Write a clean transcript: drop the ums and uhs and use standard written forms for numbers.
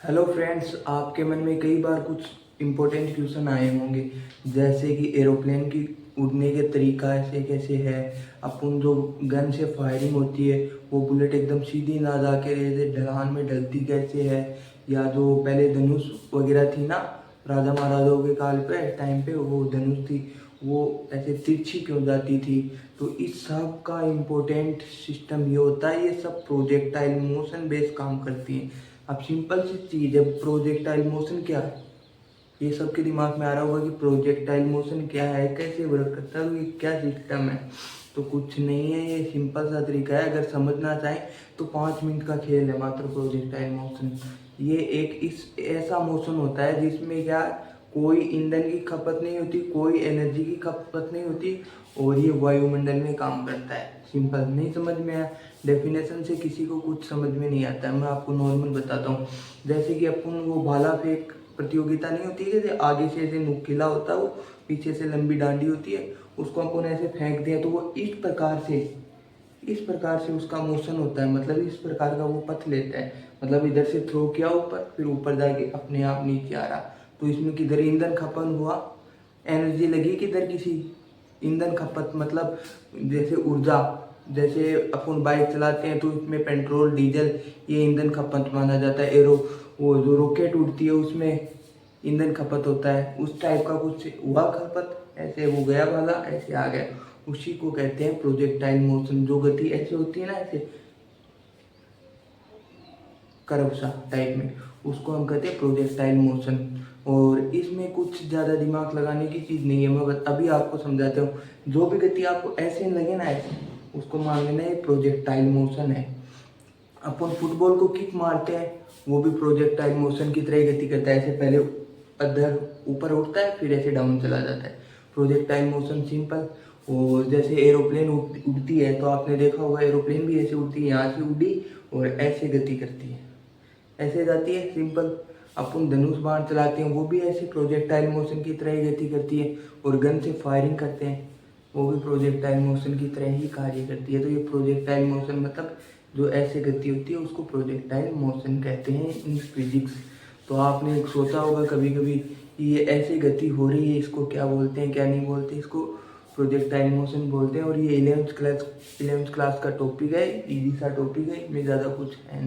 Hello friends, आपके मन में कई बार कुछ इम्पोर्टेंट क्वेश्चन आए होंगे, जैसे कि एरोप्लेन की उड़ने के तरीका ऐसे कैसे है। अपन जो गन से फायरिंग होती है वो बुलेट एकदम सीधी ना जाके ऐसे ढलान में ढलती कैसे है, या जो पहले धनुष वगैरह थी ना, राजा महाराजाओं के काल पे टाइम पे वो धनुष थी, वो ऐसे तिरछी क्यों जाती थी। तो इस सब का इम्पोर्टेंट सिस्टम ये होता है, ये सब प्रोजेक्टाइल मोशन बेस्ड काम करती है। अब सिंपल सी चीज़ है, प्रोजेक्टाइल मोशन क्या है, ये सबके दिमाग में आ रहा होगा कि प्रोजेक्टाइल मोशन क्या है, कैसे वर्क करता है, ये क्या सिस्टम है। तो कुछ नहीं है, ये सिंपल सा तरीका है। अगर समझना चाहें तो 5 मिनट का खेल है मात्र प्रोजेक्टाइल मोशन। ये एक इस ऐसा मोशन होता है जिसमें क्या, कोई ईंधन की खपत नहीं होती, कोई एनर्जी की खपत नहीं होती, और ये वायुमंडल में काम करता है। सिंपल, नहीं समझ में आया? डेफिनेशन से किसी को कुछ समझ में नहीं आता है, मैं आपको नॉर्मल बताता हूँ। जैसे कि अपन वो भाला फेंक प्रतियोगिता नहीं होती है, जैसे आगे से ऐसे नुकीला होता है वो, पीछे से लंबी डांडी होती है, उसको अपन ऐसे फेंक दिया तो वो इस प्रकार से उसका मोशन होता है। मतलब इस प्रकार का वो पथ लेता है, मतलब इधर से थ्रो किया ऊपर, फिर ऊपर जाके अपने आप नीचे आ रहा। तो इसमें किधर ईंधन खपन हुआ, एनर्जी लगी किधर, किसी ईंधन खपत, मतलब जैसे ऊर्जा, जैसे अपन बाइक चलाते हैं तो इसमें पेट्रोल डीजल ये ईंधन खपत माना जाता है। एरो वो जो रॉकेट उड़ती है उसमें ईंधन खपत होता है, उस टाइप का कुछ हुआ खपत, ऐसे वो गया वाला ऐसे आ गया, उसी को कहते हैं प्रोजेक्टाइल मोशन। जो गति ऐसे होती है ना, ऐसे कर्व सा टाइप में, उसको हम कहते हैं प्रोजेक्टाइल मोशन। और इसमें कुछ ज़्यादा दिमाग लगाने की चीज़ नहीं है, मैं अभी आपको समझाता हूँ। जो भी गति आपको ऐसे लगे ना, ऐसे उसको मान लेना ये प्रोजेक्टाइल मोशन है। अपन फुटबॉल को किक मारते हैं, वो भी प्रोजेक्टाइल मोशन की तरह ही गति करता है, ऐसे पहले अधर ऊपर उठता है फिर ऐसे डाउन चला जाता है, प्रोजेक्टाइल मोशन सिंपल। और जैसे एरोप्लेन उड़ती है तो आपने देखा होगा, एरोप्लेन भी ऐसे उड़ती है, यहाँ से उड़ी और ऐसे गति करती है, ऐसे जाती है सिंपल। अपन धनुष बाण चलाते हैं वो भी ऐसे प्रोजेक्टाइल मोशन की तरह ही गति करती है, और गन से फायरिंग करते हैं वो भी प्रोजेक्टाइल मोशन की तरह ही कार्य करती है। तो ये प्रोजेक्टाइल मोशन मतलब जो ऐसे गति होती है उसको प्रोजेक्टाइल मोशन कहते हैं इन फिजिक्स। तो आपने सोचा होगा कभी कभी कि ये ऐसी गति हो रही है, इसको क्या बोलते हैं क्या नहीं बोलते, इसको प्रोजेक्टाइल मोशन बोलते हैं। और ये 11th क्लास का टॉपिक है, इजी सा टॉपिक है, इसमें ज़्यादा कुछ है नहीं।